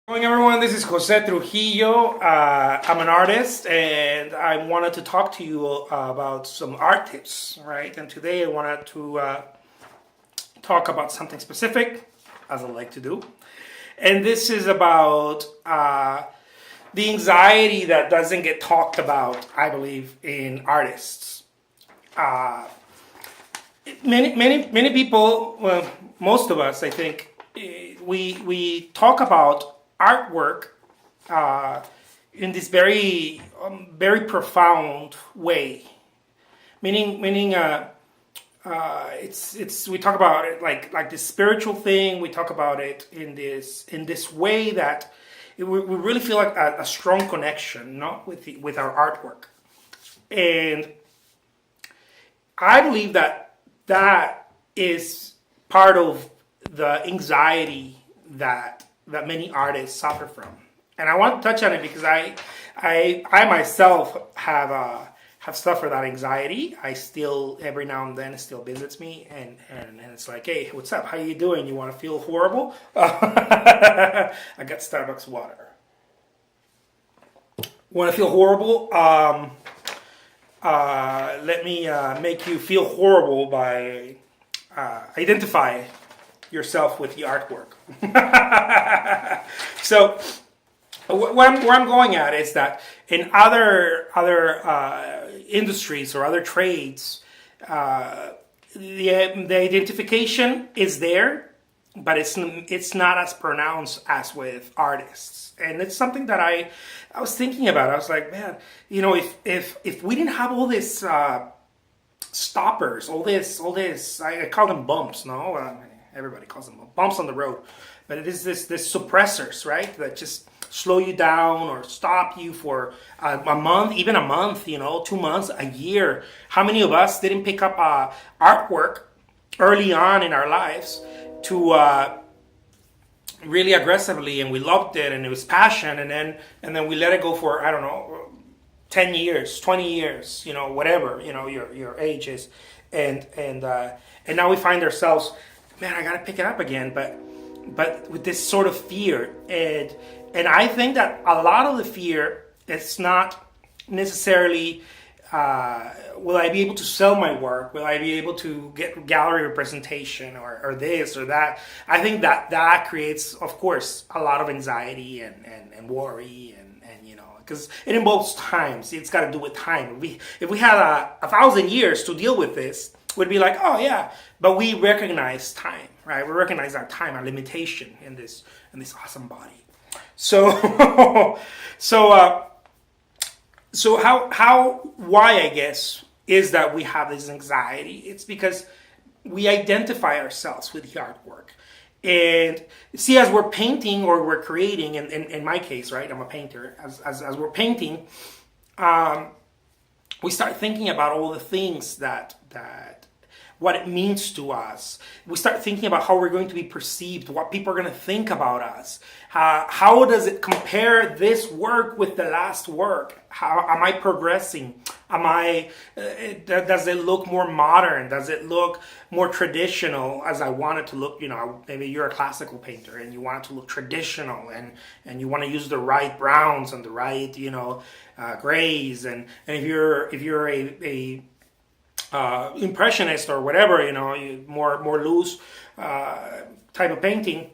Morning, everyone. This is Jose Trujillo. I'm an artist, and I wanted to talk to you about some art tips, right? And today I wanted to talk about something specific, as I like to do. And this is about the anxiety that doesn't get talked about, I believe, in artists. Uh, many people, well, most of us, I think, we talk about artwork uh, in this very profound way. Meaning, it's we talk about it like this spiritual thing. We talk about it in this way that we really feel like a strong connection, no, with our artwork. And I believe that is part of the anxiety that many artists suffer from. And I want to touch on it because I myself have suffered that anxiety. I still every now and then it still visits me, and it's like, hey, what's up? How you doing? You want to feel horrible? I got Starbucks water. Want to feel horrible? Let me make you feel horrible by identify yourself with the artwork. So, where I'm going at is that in other industries or other trades, the identification is there, but it's not as pronounced as with artists. And it's something that I was thinking about. I was like, man, if we didn't have all this stoppers, all this I call them bumps, no. Everybody calls them bumps on the road, but it is this suppressors, right? That just slow you down or stop you for a month, even a month, 2 months, a year. How many of us didn't pick up artwork early on in our lives to really aggressively, and we loved it, and it was passion, and then we let it go for, I don't know, 10 years, 20 years, whatever, your age is, and now we find ourselves, man, I gotta pick it up again, but with this sort of fear, and I think that a lot of the fear, it's not necessarily will I be able to sell my work, will I be able to get gallery representation, or this or that. I think that creates, of course, a lot of anxiety and worry, and because it involves time. See, it's got to do with time. If we had 1,000 years to deal with this, would be like, oh yeah, but we recognize time, right? We recognize our time, our limitation in this awesome body. So, why, I guess, is that we have this anxiety? It's because we identify ourselves with the artwork. And see, as we're painting or we're creating, in my case, right, I'm a painter, as we're painting, we start thinking about all the things that what it means to us. We start thinking about how we're going to be perceived, what people are going to think about us. How does it compare this work with the last work? How am I progressing? Does it look more modern? Does it look more traditional as I want it to look? Maybe you're a classical painter and you want it to look traditional, and you want to use the right browns and the right, grays. And if you're a impressionist or whatever, more loose type of painting,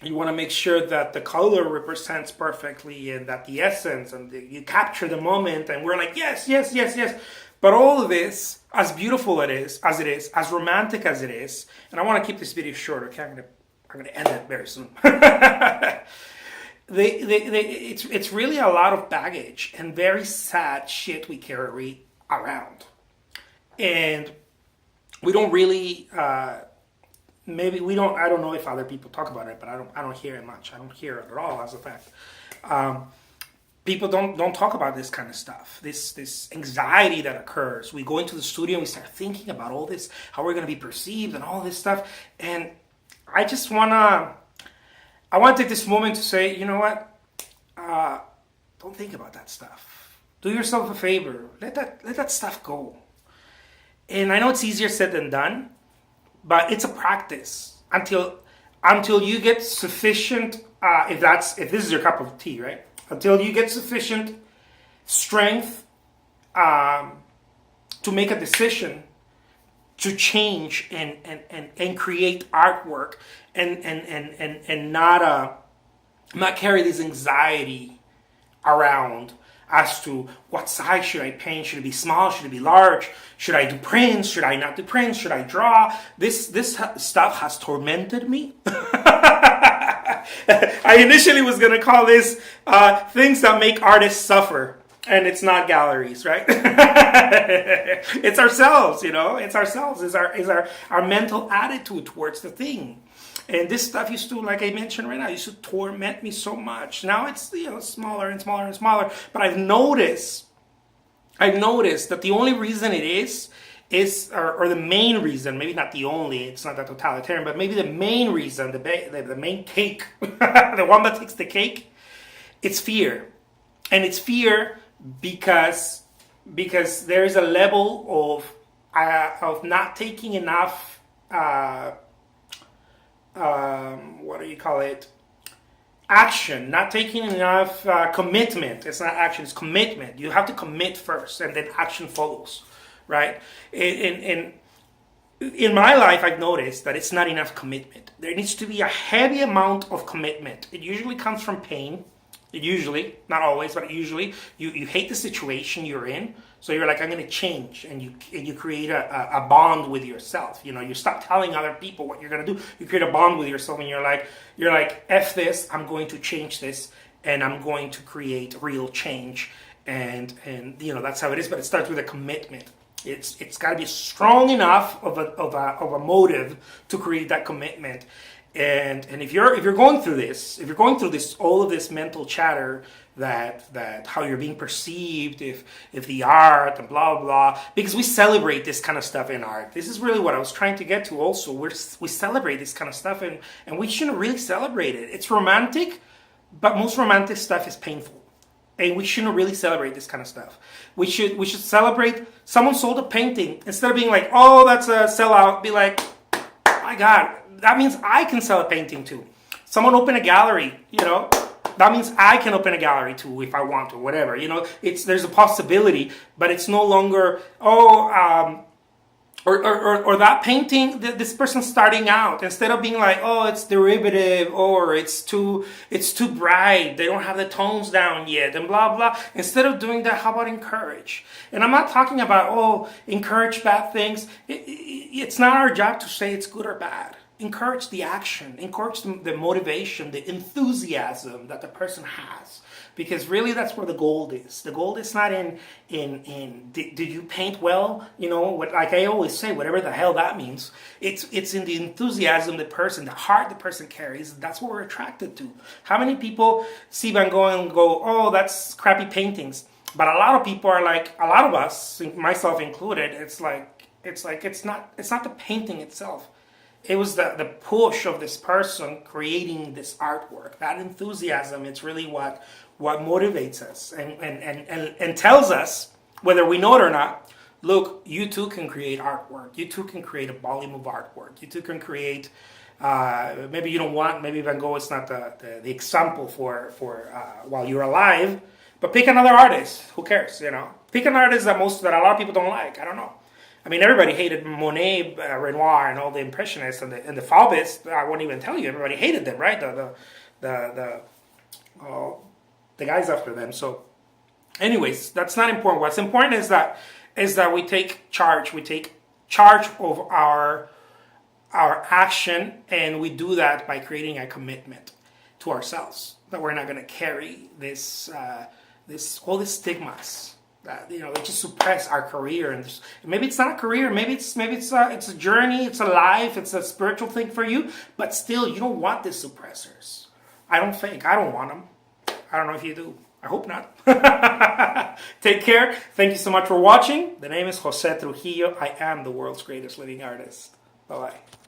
you want to make sure that the color represents perfectly and that the essence and you capture the moment, and we're like, yes, yes, yes, yes. But all of this, as beautiful as it is, as romantic as it is, and I want to keep this video short, okay? I'm gonna end it very soon. It's really a lot of baggage and very sad shit we carry around. And we don't really, maybe we don't, I don't know if other people talk about it, but I don't hear it much. I don't hear it at all, as a fact. People don't talk about this kind of stuff, this anxiety that occurs. We go into the studio and we start thinking about all this, how we're going to be perceived and all this stuff. And I want to take this moment to say, you know what? Don't think about that stuff. Do yourself a favor. Let that stuff go. And I know it's easier said than done, but it's a practice until you get sufficient if this is your cup of tea, right? Until you get sufficient strength to make a decision to change and create artwork and not carry this anxiety around as to what size should I paint? Should it be small? Should it be large? Should I do prints? Should I not do prints? Should I draw? This stuff has tormented me. I initially was going to call this things that make artists suffer. And it's not galleries, right? It's ourselves, It's ourselves. It's our mental attitude towards the thing. And this stuff used to, like I mentioned right now, used to torment me so much. Now it's smaller and smaller and smaller. But I've noticed that the only reason it is or the main reason, maybe not the only, it's not that totalitarian, but maybe the main reason, the main cake, the one that takes the cake, it's fear. And it's fear because there is a level of not taking enough what do you call it? Action, not taking enough commitment. It's not action, it's commitment. You have to commit first and then action follows, right? In my life, I've noticed that it's not enough commitment. There needs to be a heavy amount of commitment. It usually comes from pain. Usually, not always, but usually, you hate the situation you're in, so you're like, I'm going to change, and you create a bond with yourself. You stop telling other people what you're going to do. You create a bond with yourself, and you're like, F this, I'm going to change this, and I'm going to create real change, and that's how it is. But it starts with a commitment. It's got to be strong enough of a motive to create that commitment. And if you're going through this, all of this mental chatter that how you're being perceived, if the art and blah blah, because we celebrate this kind of stuff in art. This is really what I was trying to get to. Also, we celebrate this kind of stuff, and we shouldn't really celebrate it. It's romantic, but most romantic stuff is painful, and we shouldn't really celebrate this kind of stuff. We should celebrate someone sold a painting instead of being like, oh, that's a sellout. Be like, my God. That means I can sell a painting too. Someone open a gallery, that means I can open a gallery too if I want to, whatever. There's a possibility, but it's no longer, or that painting, this person starting out, instead of being like, oh, it's derivative, or it's too bright, they don't have the tones down yet, and blah blah. Instead of doing that, how about encourage? And I'm not talking about, encourage bad things. It's not our job to say it's good or bad. Encourage the action, encourage the motivation, the enthusiasm that the person has. Because really that's where the gold is. The gold is not in did you paint well? Like I always say, whatever the hell that means. It's in the enthusiasm the heart the person carries. That's what we're attracted to. How many people see Van Gogh and go, oh, that's crappy paintings. But a lot of people are like, a lot of us, myself included, it's not the painting itself. It was the push of this person creating this artwork. That enthusiasm, it's really what motivates us and tells us, whether we know it or not, look, you too can create artwork. You too can create a volume of artwork. You too can create, maybe Van Gogh is not the example for while you're alive, but pick another artist. Who cares, Pick an artist that a lot of people don't like. I don't know. I mean, everybody hated Monet, Renoir, and all the Impressionists and the Fauvists. I won't even tell you. Everybody hated them, right? The guys after them. So, anyways, that's not important. What's important is that we take charge. We take charge of our action, and we do that by creating a commitment to ourselves that we're not going to carry all these stigmas that they just suppress our career. And maybe it's not a career, maybe it's a journey, it's a life, it's a spiritual thing for you, but still you don't want these suppressors. I don't want them. I don't know if you do. I hope not. Take care. Thank you so much for watching. The name is Jose Trujillo. I am the world's greatest living artist. Bye-bye.